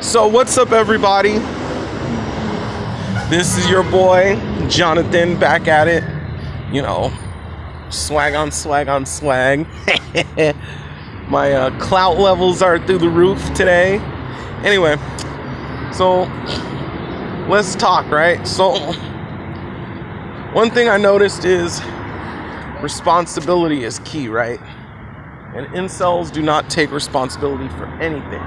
So what's up, everybody? This is your boy Jonathan back at it. You know, swag on swag on swag. My clout levels are through the roof today. Anyway, so let's talk, right? So one thing I noticed is responsibility is key, right? And incels do not take responsibility for anything.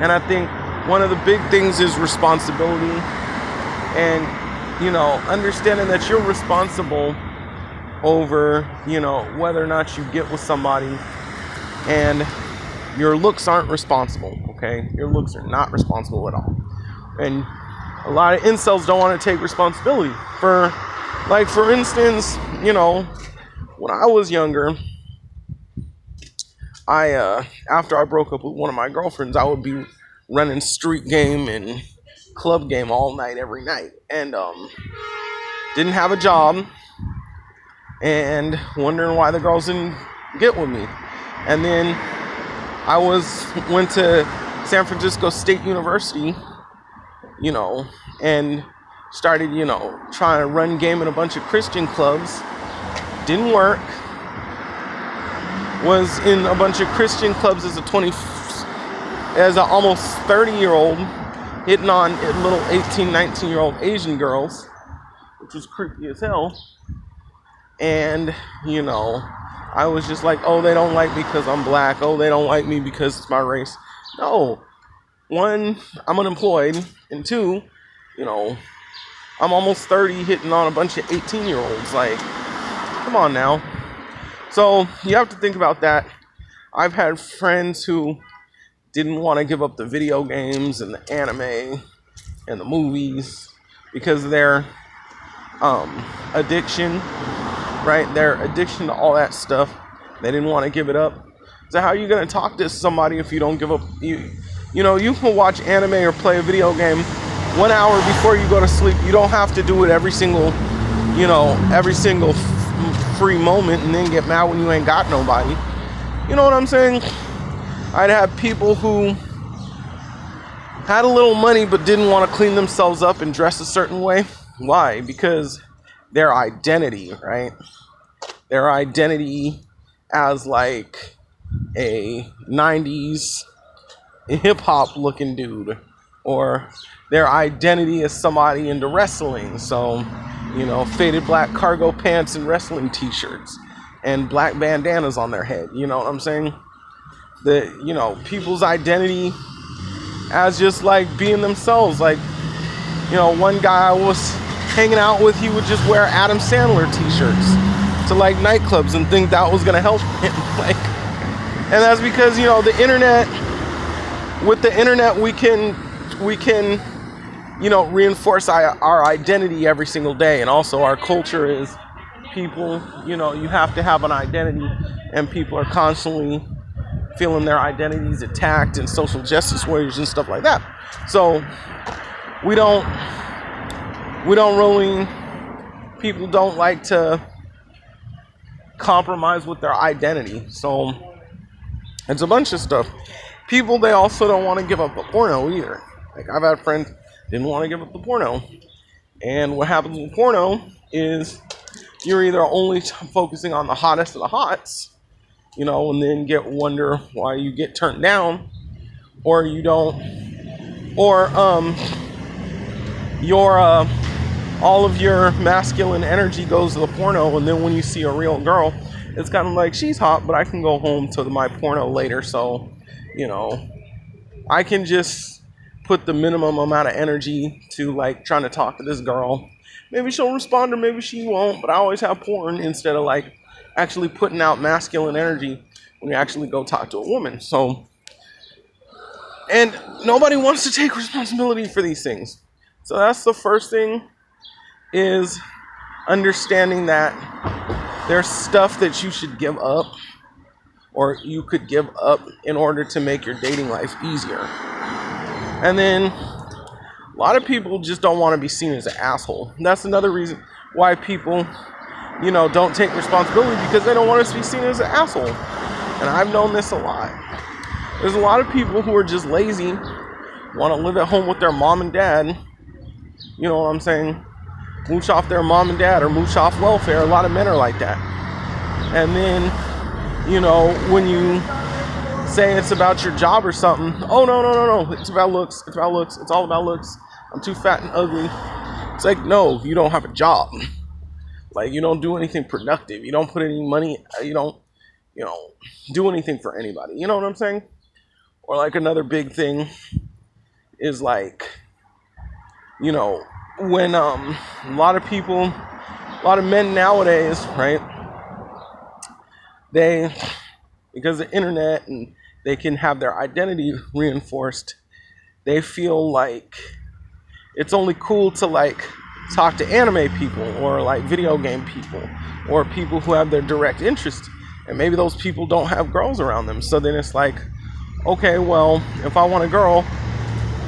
And I think one of the big things is responsibility and, understanding that you're responsible over, whether or not you get with somebody, and your looks aren't responsible, okay? Your looks are not responsible at all. And a lot of incels don't want to take responsibility for instance, when I was younger, after I broke up with one of my girlfriends, I would be running street game and club game all night, every night, and didn't have a job, and wondering why the girls didn't get with me. And then I went to San Francisco State University, and started, trying to run game in a bunch of Christian clubs. Didn't work. Was in a bunch of Christian clubs as an almost 30-year-old, hitting on little 18, 19-year-old Asian girls, which was creepy as hell. And, I was just like, oh, they don't like me because I'm black. Oh, they don't like me because it's my race. No. One, I'm unemployed. And two, I'm almost 30 hitting on a bunch of 18-year-olds. Like, come on now. So you have to think about that. I've had friends who didn't want to give up the video games and the anime and the movies because of their addiction, right? Their addiction to all that stuff. They didn't want to give it up. So how are you going to talk to somebody if you don't give up? You can watch anime or play a video game 1 hour before you go to sleep. You don't have to do it every single free moment and then get mad when you ain't got nobody. You know what I'm saying? I'd have people who had a little money but didn't want to clean themselves up and dress a certain way. Why? Because their identity, right? Their identity as like a 90s hip-hop looking dude, or their identity as somebody into wrestling. So, faded black cargo pants and wrestling t-shirts and black bandanas on their head. You know what I'm saying? People's identity as just like being themselves. Like, one guy I was hanging out with, he would just wear Adam Sandler t-shirts to like nightclubs and think that was going to help him. And that's because, with the internet, we can reinforce our identity every single day. And also our culture is people, you have to have an identity, and people are constantly feeling their identities attacked, and social justice warriors and stuff like that. So people don't like to compromise with their identity. So it's a bunch of stuff. People, they also don't want to give up the porno either. Like, I've had friends didn't want to give up the porno. And what happens with porno is you're either only focusing on the hottest of the hots, and then wonder why you get turned down, or you don't, or all of your masculine energy goes to the porno, and then when you see a real girl, it's kind of like, she's hot, but I can go home to my porno later, so, I can just put the minimum amount of energy to like trying to talk to this girl. Maybe she'll respond or maybe she won't, but I always have porn instead of like actually putting out masculine energy when you actually go talk to a woman. So, and nobody wants to take responsibility for these things. So that's the first thing, is understanding that there's stuff that you should give up, or you could give up in order to make your dating life easier. And then a lot of people just don't want to be seen as an asshole. And that's another reason why people, don't take responsibility, because they don't want to be seen as an asshole. And I've known this a lot. There's a lot of people who are just lazy, want to live at home with their mom and dad. You know what I'm saying? Mooch off their mom and dad or mooch off welfare. A lot of men are like that. And then, when you say it's about your job or something, oh, no, it's about looks. It's about looks. It's all about looks. I'm too fat and ugly. It's like, no, you don't have a job. Like, you don't do anything productive. You don't put any money. You don't, do anything for anybody. You know what I'm saying? Or like another big thing is like, when a lot of men nowadays, right? They, because of the internet and they can have their identity reinforced, they feel like it's only cool to like talk to anime people or like video game people or people who have their direct interest, and maybe those people don't have girls around them. So then it's like, okay, well, if I want a girl,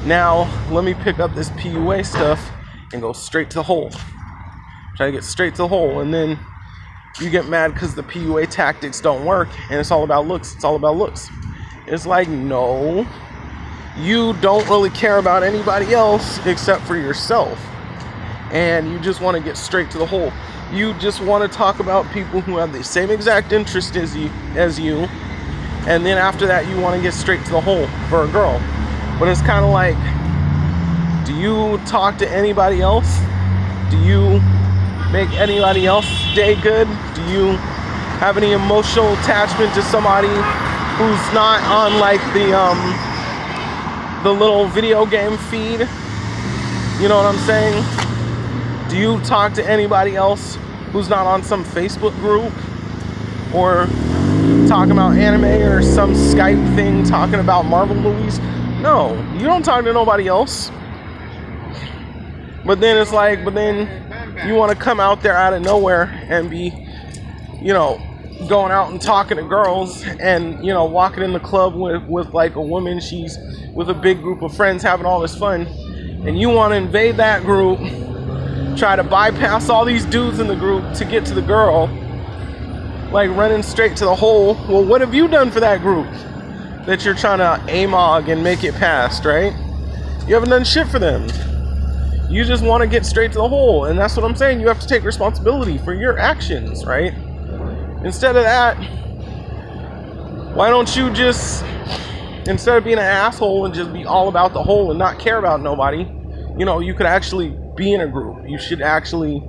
now let me pick up this PUA stuff and go straight to the hole. Try to get straight to the hole, and then you get mad because the PUA tactics don't work and it's all about looks. It's all about looks. It's like, no, you don't really care about anybody else except for yourself. And you just want to get straight to the hole. You just want to talk about people who have the same exact interest as you. And then after that, you want to get straight to the hole for a girl. But it's kind of like, do you talk to anybody else? Do you make anybody else day good? Do you have any emotional attachment to somebody who's not on like the little video game feed? You know what I'm saying? Do you talk to anybody else who's not on some Facebook group or talking about anime or some Skype thing talking about Marvel movies? No, you don't talk to nobody else. But then it's like, you want to come out there out of nowhere and be, going out and talking to girls and, walking in the club with like a woman, she's with a big group of friends having all this fun, and you want to invade that group, try to bypass all these dudes in the group to get to the girl, like running straight to the hole. Well, what have you done for that group that you're trying to AMOG and make it past, right? You haven't done shit for them. You just want to get straight to the hole. And that's what I'm saying. You have to take responsibility for your actions, right? Instead of that, why don't you just, instead of being an asshole and just be all about the hole and not care about nobody, you could actually be in a group. You should actually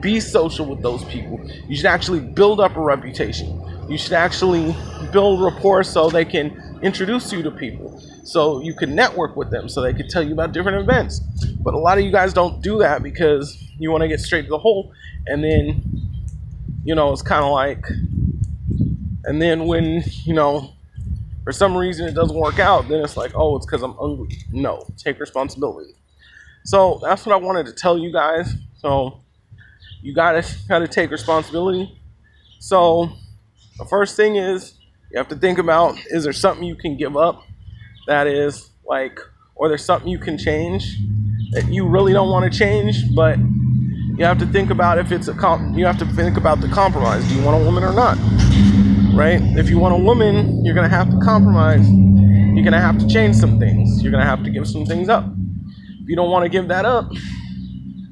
be social with those people. You should actually build up a reputation. You should actually build rapport so they can introduce you to people, so you can network with them, so they can tell you about different events. But a lot of you guys don't do that because you want to get straight to the hole, and then, it's kind of like, and then when, for some reason it doesn't work out, then it's like, oh, it's because I'm hungry. No, take responsibility. So that's what I wanted to tell you guys. So you gotta take responsibility. So the first thing is, you have to think about, is there something you can give up that is like, or there's something you can change that you really don't want to change, but you have to think about if it's you have to think about the compromise. Do you want a woman or not? Right? If you want a woman, you're going to have to compromise. You're going to have to change some things. You're going to have to give some things up. If you don't want to give that up,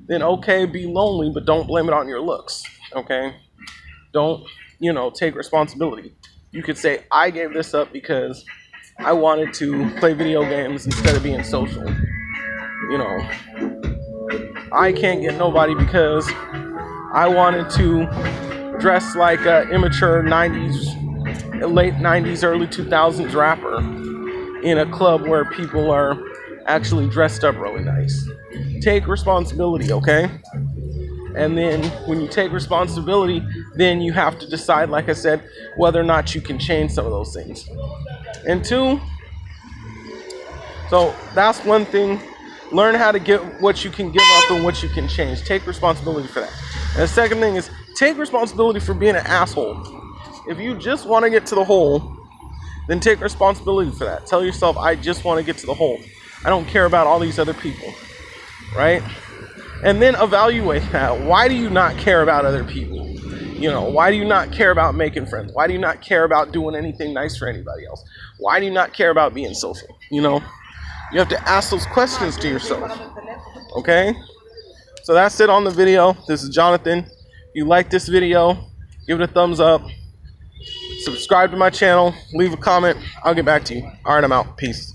then okay, be lonely, but don't blame it on your looks. Okay? Don't, take responsibility. You could say, I gave this up because I wanted to play video games instead of being social. I can't get nobody because I wanted to dress like an immature late 90s, early 2000s rapper in a club where people are actually dressed up really nice. Take responsibility, okay? And then when you take responsibility, then you have to decide, like I said, whether or not you can change some of those things. And two, so that's one thing. Learn how to get what you can give up and what you can change. Take responsibility for that. And the second thing is, take responsibility for being an asshole. If you just want to get to the hole, then take responsibility for that. Tell yourself, I just want to get to the hole. I don't care about all these other people, right? And then evaluate that. Why do you not care about other people? Why do you not care about making friends? Why do you not care about doing anything nice for anybody else? Why do you not care about being social? You have to ask those questions to yourself. Okay? So that's it on the video. This is Jonathan. If you like this video, give it a thumbs up. Subscribe to my channel. Leave a comment. I'll get back to you. All right, I'm out. Peace.